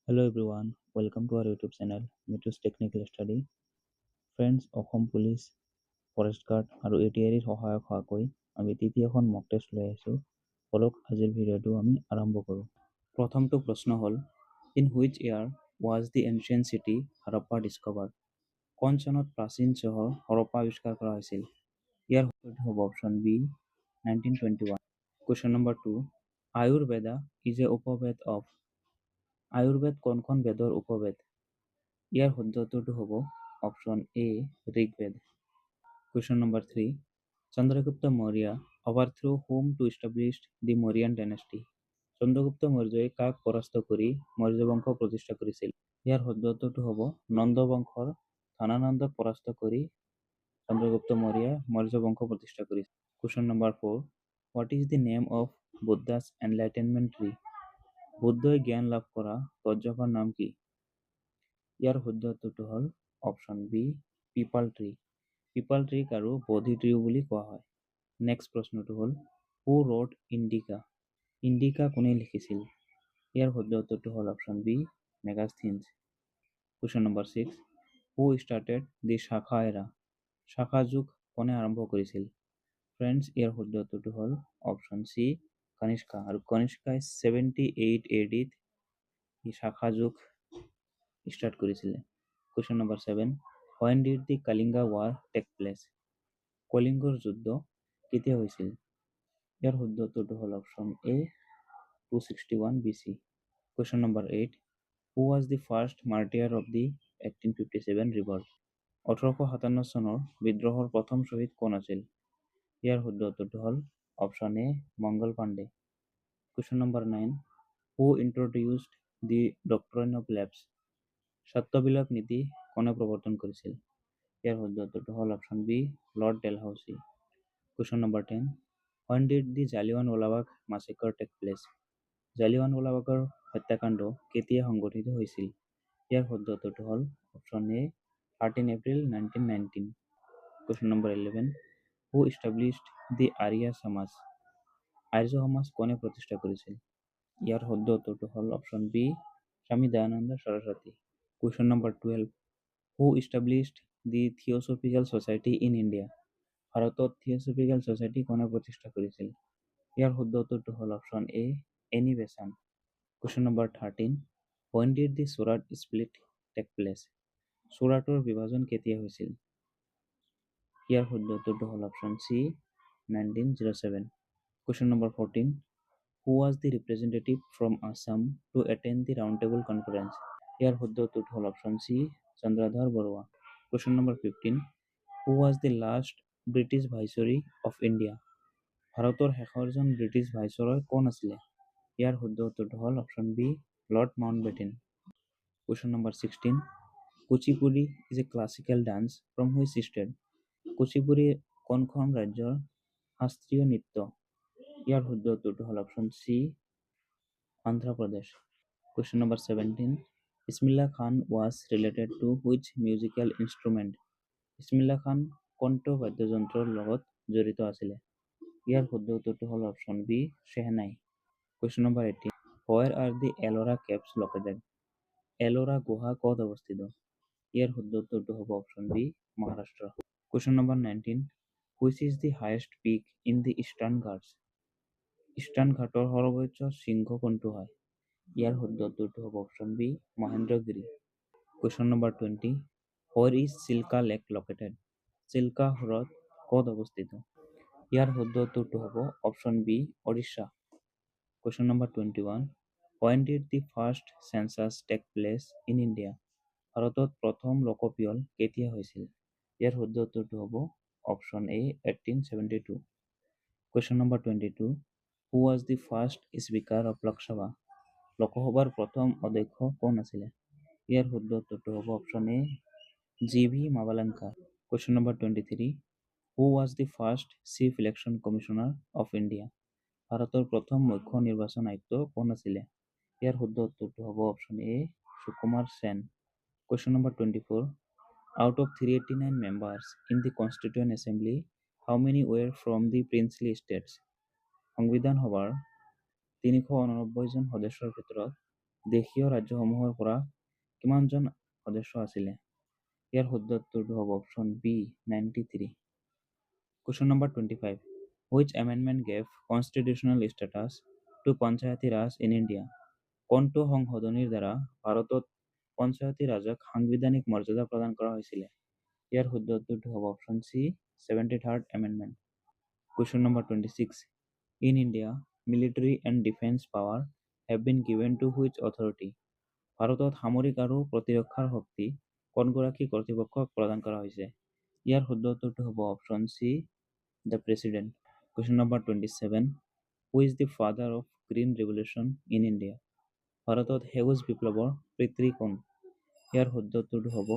Hello everyone, welcome to our YouTube channel, Mitus Technical Study. Friends, Assam police, forest guard আৰু এটিআৰিৰ সহায়ক হোৱাকৈ আমি তৃতীয়খন মক টেষ্ট লৈ আহিছোঁ। বলক আজিৰ ভিডিঅ'টো আমি আৰম্ভ কৰোঁ। প্ৰথমটো প্ৰশ্ন হ'ল, in which year was the ancient city Harappa discovered? কোন চনত প্ৰাচীন চহৰ হৰপ্পা আৱিষ্কাৰ কৰা হৈছিল? ইয়াৰ উত্তৰটো হ'ব option B 1921। Question number 2, Ayurveda is a উপভেদ অফ? আয়ুৰ্বেদ কোনখন বেদৰ উপভেদ? ইয়াৰ শুদ্ধ উত্তৰটো হ'ব option A Rigveda. Question number 3, Chandragupta Maurya overthrew whom to established the Mauryan dynasty? Chandragupta মৌৰ্যই কাক পৰাস্ত কৰি মৌৰ্য বংশ প্ৰতিষ্ঠা কৰিছিল? ইয়াৰ শুদ্ধ উত্তৰটো হ'ব নন্দ বংশৰ ধনানন্দক পৰাস্ত কৰি চন্দ্ৰগুপ্ত মৌৰ্যই মৌৰ্য বংশ প্ৰতিষ্ঠা কৰিছিল। Question number 4, what is the name of Buddha's enlightenment tree? বুদ্ধই জ্ঞান লাভ কৰা গছজোপাৰ নাম কি? ইয়াৰ শুদ্ধ উত্তৰটো হ'ল option B peepal tree. Peepal ট্ৰীক আৰু বোধি ট্ৰীও বুলি কোৱা হয়। নেক্সট প্ৰশ্নটো হ'ল, হু ৰোড ইণ্ডিকা? ইণ্ডিকা কোনে লিখিছিল? ইয়াৰ শুদ্ধ উত্তৰটো হ'ল অপশ্যন বি মেগাস্থিনছ। কুৱেশ্যন নম্বৰ 6, হু ষ্টাৰ্টেড দি শাখা এৰা? শাখা যুগ কোনে আৰম্ভ কৰিছিল? ফ্ৰেণ্ডছ, ইয়াৰ শুদ্ধ উত্তৰটো হ'ল অপশ্যন চি কনিষ্কা। আৰু কনিষ্কাই 78 AD-ত শাখা যুগ ষ্টাৰ্ট কৰিছিলে। Question number 7, when did the Kalinga war take place? কলিংগৰ যুদ্ধ কেতিয়া হৈছিল? ইয়াৰ শুদ্ধ উত্তৰটো হ'ল option A 261 BC। Question number 8, who was the first martyr of the 1857 revolt? 1857 চনৰ বিদ্ৰোহৰ প্ৰথম শ্বহীদ কোন আছিল? ইয়াৰ শুদ্ধ উত্তৰটো হ'ল option A Mangal Pandey. Question number 9, who introduced the doctrine of lapse? সত্যবিলোপ নীতি কোনে প্ৰৱৰ্তন কৰিছিল? ইয়াৰ শুদ্ধ উত্তৰটো হ'ল option B lord Dalhousie. Question number 10, when did the Jallianwala Bagh massacre take place? জালিয়ানৱালাবাগৰ হত্যাকাণ্ড কেতিয়া সংঘটিত হৈছিল? ইয়াৰ শুদ্ধ উত্তৰটো হ'ল option A 13 April 1919। Question number 11, who established the Arya Samaj? Arya সমাজ কোনে প্ৰতিষ্ঠা কৰিছিল? ইয়াৰ শুদ্ধ উত্তৰটো হ'ল option B Swami Dayananda Saraswati. Question number 12, who established the Theosophical Society in India? ভাৰতত থিঅ'চফিকেল ছ'চাইটি কোনে প্ৰতিষ্ঠা কৰিছিল? ইয়াৰ শুদ্ধ উত্তৰটো হ'ল option A Annie Besant. Question number 13, when did the Surat split take place? চুৰাটৰ বিভাজন কেতিয়া হৈছিল? ইয়াৰ শুদ্ধ উত্তৰটো হ'ল option C 1907। Question number 14, who was the representative from Assam to attend the round table conference? ইয়াৰ শুদ্ধ উত্তৰটো হ'ল option C Chandradhar Barua. Question number 15, who was the last British viceroy of India? ভাৰতৰ শেষৰজন ব্ৰিটিছ ভাইচৰয় কোন আছিলে? ইয়াৰ শুদ্ধ উত্তৰটো হ'ল option B Lord Mountbatten. Question number 16, Kuchipudi is a classical dance from which state? Kuchipudi কোনখন ৰাজ্যৰ শাস্ত্ৰীয় নৃত্য? ইয়াৰ শুদ্ধ উত্তৰটো হ'ল option C Andhra Pradesh. Question number 17, Bismillah Khan was related to which musical instrument? Bismillah Khan কোনটো বাদ্যযন্ত্ৰৰ লগত জড়িত আছিলে? ইয়াৰ শুদ্ধ উত্তৰটো হ'ল option B shehnai. Question number 18, where are the Ellora caves located? Ellora গুহা ক'ত অৱস্থিত? ইয়াৰ শুদ্ধ উত্তৰটো হ'ব option B Maharashtra. Question number 19, which is the highest peak in the eastern Ghats? Eastern ঘাটৰ সৰ্বোচ্চ শৃংগ কোনটো হয়? ইয়াৰ শুদ্ধ উত্তৰটো হ'ব option B Mahendragiri. Question number 20, where is Chilka lake located? Chilka হ্ৰদ ক'ত অৱস্থিত? ইয়াৰ শুদ্ধ উত্তৰটো হ'ব option B Odisha. Question number 21, when did the first census take place in India? ভাৰতত প্ৰথম লোকপিয়ল কেতিয়া হৈছিল? ইয়াৰ শুদ্ধ উত্তৰটো হ'ব option A 1872। Question number 22, who was the first speaker of Lok Sabha? লোকসভাৰ প্ৰথম অধ্যক্ষ কোন আছিলে? ইয়াৰ শুদ্ধ উত্তৰটো হ'ব option A G V. Mavalankar. Question number 23, who was the first chief election commissioner of India? ভাৰতৰ প্ৰথম মুখ্য নিৰ্বাচন আয়ুক্ত কোন আছিলে? ইয়াৰ শুদ্ধ উত্তৰটো হ'ব option A Sukumar Sen. Question number 24, out of 389 members in the Constituent Assembly, how many were from the princely states? সংবিধান সভাৰ 389 জন সদস্যৰ ভিতৰত দেশীয় ৰাজ্যসমূহৰ পৰা কিমানজন সদস্য আছিলে? ইয়াৰ শুদ্ধ উত্তৰটো হ'ব option B 93। Question number 25. Which amendment gave constitutional status to Panchayati Raj in India? কোনটো সংশোধনীৰ দ্বাৰা ভাৰতত পঞ্চায়তী ৰাজক সাংবিধানিক মৰ্যাদা প্ৰদান কৰা হৈছিলে? ইয়াৰ শুদ্ধ উত্তৰটো হ'ব option C 73rd Amendment. Question number 26. In India, military and defense power have been given to which authority? ভাৰতত সামৰিক আৰু প্ৰতিৰক্ষাৰ শক্তি কোনগৰাকী কৰ্তৃপক্ষক প্ৰদান কৰা হৈছে? ইয়াৰ শুদ্ধ উত্তৰটো হ'ব option C the president. Question number 27. Who is the father of Green Revolution in India? ভাৰতত সেউজ বিপ্লৱৰ পিতৃ কোন? ইয়াৰ শুদ্ধ উত্তৰটো হ'ব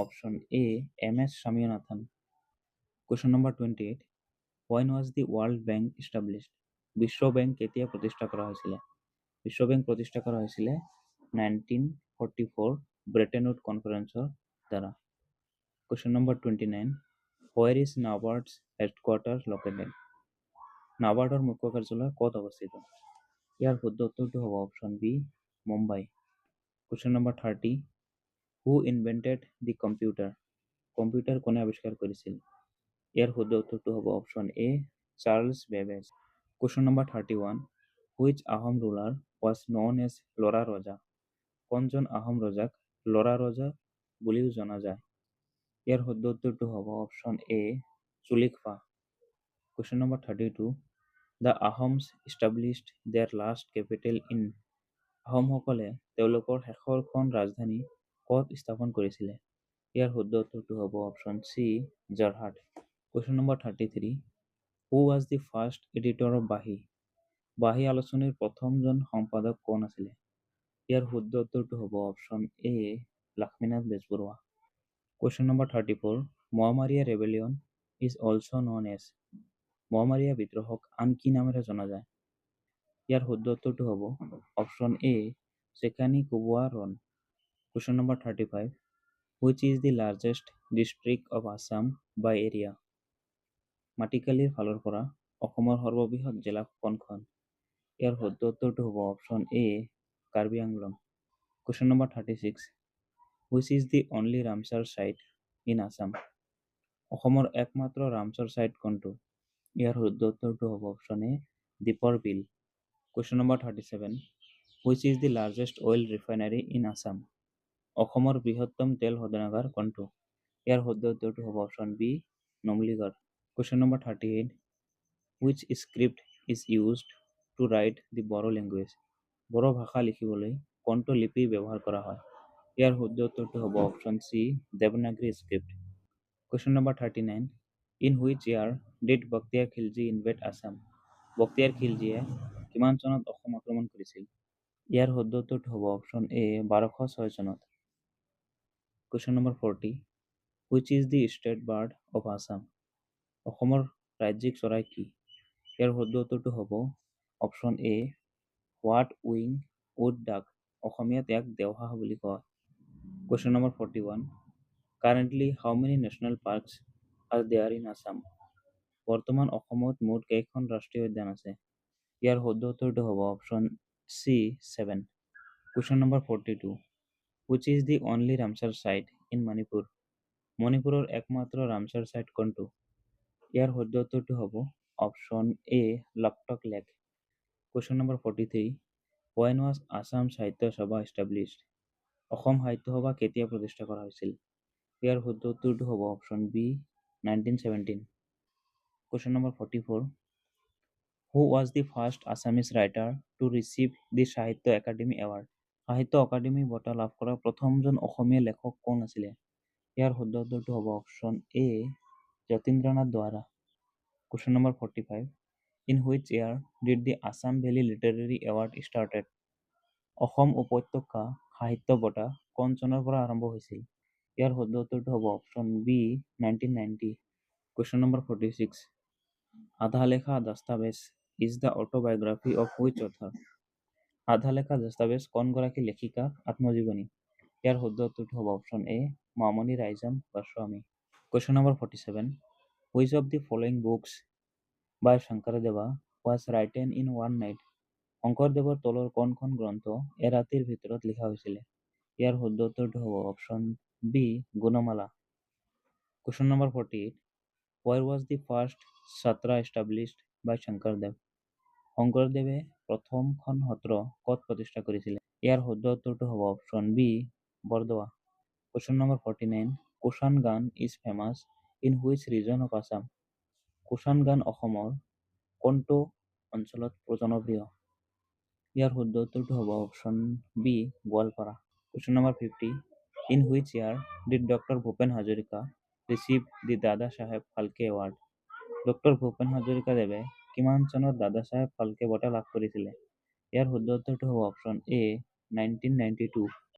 option A MS Swaminathan. Question number 28. When was the World Bank established? Biswa bank কেতিয়া প্ৰতিষ্ঠা কৰা হৈছিলে? বিশ্ব বেংক প্ৰতিষ্ঠা কৰা হৈছিলে 1944 ব্ৰেটন উড কনফাৰেন্সৰ দ্বাৰা। Question number 29. Where is NABARD's headquarters located? নাবাৰ্ডৰ মুখ্য কাৰ্যালয় ক'ত অৱস্থিত? ইয়াৰ শুদ্ধ উত্তৰটো হ'ব option B Mumbai. Question number 30. Who invented the computer? Computer কোনে আৱিষ্কাৰ কৰিছিল? ইয়াৰ শুদ্ধ উত্তৰটো হ'ব option A Charles Babbage. Question number 31. Which Ahom ruler was known as লৰা ৰজা? কোনজন আহোম ৰজাক লৰা ৰজা বুলিও জনা যায়? ইয়াৰ শুদ্ধ উত্তৰটো হ'ব option A চুলিকফা। Question number 32. The Ahoms established their last capital in. আহোমসকলে তেওঁলোকৰ শেষৰখন ৰাজধানী ক'ত স্থাপন কৰিছিলে? ইয়াৰ শুদ্ধ উত্তৰটো হ'ব option C জৰহাট। Question number 33. Who was the first editor of Bahi? বাহী আলোচনীৰ প্ৰথমজন সম্পাদক কোন আছিলে? ইয়াৰ শুদ্ধ উত্তৰটো হ'ব option A Lakshminath Bezbaroa. Question number 34. Moamoria rebellion is also known as. Moamoria বিদ্ৰোহক আন কি নামেৰে জনা যায়? ইয়াৰ শুদ্ধ উত্তৰটো হ'ব অপশ্যন এ চেকানি কোবোৱা ৰণ। Question number 35. Which is the largest district of Assam by area? মাটিকালিৰ ফালৰ পৰা অসমৰ সৰ্ববৃহৎ জিলা কোনখন? ইয়াৰ শুদ্ধ উত্তৰটো হ'ব option A Karbi Anglong. Question number 36. Which is the only Ramsar site in Assam? অসমৰ একমাত্ৰ ৰামচৰ ছাইট কোনটো? ইয়াৰ শুদ্ধ উত্তৰটো হ'ব অপশ্যন এ দীপৰ বিল। Question number 37. Which is the largest oil refinery in Assam? অসমৰ বৃহত্তম তেল শোধনাগাৰ কোনটো? ইয়াৰ শুদ্ধ উত্তৰটো হ'ব option B Numaligarh. Question number 38. Which script is used to write the Boro language? Boro ভাষা লিখিবলৈ কোনটো লিপি ব্যৱহাৰ কৰা হয়? ইয়াৰ শুদ্ধ উত্তৰটো হ'ব option C Devanagari script. Question number 39. In which year did Bakhtiyar Khilji invade Assam? Bakhtiyar খিলজীয়ে কিমান চনত অসম আক্ৰমণ কৰিছিল? ইয়াৰ শুদ্ধ উত্তৰটো হ'ব অপশ্যন এ 1206 চনত। Question number 40. Which is the state bird of Assam? অসমৰ ৰাজ্যিক চৰাই কি? ইয়াৰ শুদ্ধ উত্তৰটো হ'ব option A white wing wood duck. অসমীয়াত ইয়াক দেওহাঁহ বুলি কয়। Question number 41. Currently, how many national parks are there in Assam? বৰ্তমান অসমত মুঠ কেইখন ৰাষ্ট্ৰীয় উদ্যান আছে? ইয়াৰ শুদ্ধ উত্তৰটো হ'ব option C 7। Question number 42. Which is the only Ramsar site in Manipur? মণিপুৰৰ একমাত্ৰ ৰামচাৰ ছাইট কোনটো? ইয়াৰ শুদ্ধ উত্তৰটো হ'ব option A Loktak lake. Question number 43. When was Assam সাহিত্য সভা established? অসম সাহিত্য সভা কেতিয়া প্ৰতিষ্ঠা কৰা হৈছিল? ইয়াৰ শুদ্ধ উত্তৰটো হ'ব option B 1917। Question number 44. Who was the first Assamese writer to receive the সাহিত্য একাডেমী এৱাৰ্ড? সাহিত্য একাডেমী বঁটা লাভ কৰা প্ৰথমজন অসমীয়া লেখক কোন আছিলে? ইয়াৰ শুদ্ধ উত্তৰটো হ'ব option A Jatindranath Duwarah. Question number 45. In which year did the Assam Valley Literary Award started? Assam উপত্যকা সাহিত্য বঁটা কোন চনৰ পৰা আৰম্ভ হৈছিল? ইয়াৰ শুদ্ধ উত্তৰটো হ'ব অপশ্যন বি 1990। Question number 46. আধা লেখা দস্তাবেজ is the autobiography of which author? আধা লেখা দস্তাবেজ কোনগৰাকী লেখিকাৰ আত্মজীৱনী? ইয়াৰ শুদ্ধ উত্তৰটো হ'ব option A Mamoni Raisom Goswami. Question number 47. Which of the following books by Shankaradeva was written in one night? শংকৰদেৱৰ তলৰ কোনখন গ্ৰন্থ এৰাতিৰ ভিতৰত লিখা হৈছিলে? ইয়াৰ শুদ্ধ উত্তৰটো হ'ব option B Gunamala. Question number 48. Where was the first Satra established by Shankardev? শংকৰদেৱে প্ৰথমখন সত্ৰ ক'ত প্ৰতিষ্ঠা কৰিছিলে? ইয়াৰ শুদ্ধ উত্তৰটো হ'ব option B Bordowa. Question number 49. Kushan Gaan is famous in which region of Assam? Kushan গান অসমৰ কোনটো অঞ্চলত জনপ্ৰিয়? ইয়াৰ শুদ্ধ উত্তৰটো হ'ব option B Goalpara. Question number 50. In which year did Dr. Bhupen Hazarika receive the Dada Saheb Phalke Award? Doctor Bhupen হাজৰিকাদেৱে কিমান চনত দাদা চাহেব ফাল্কে বঁটা লাভ কৰিছিলে? ইয়াৰ শুদ্ধ উত্তৰটো হ'ব অপশ্যন এ 1992।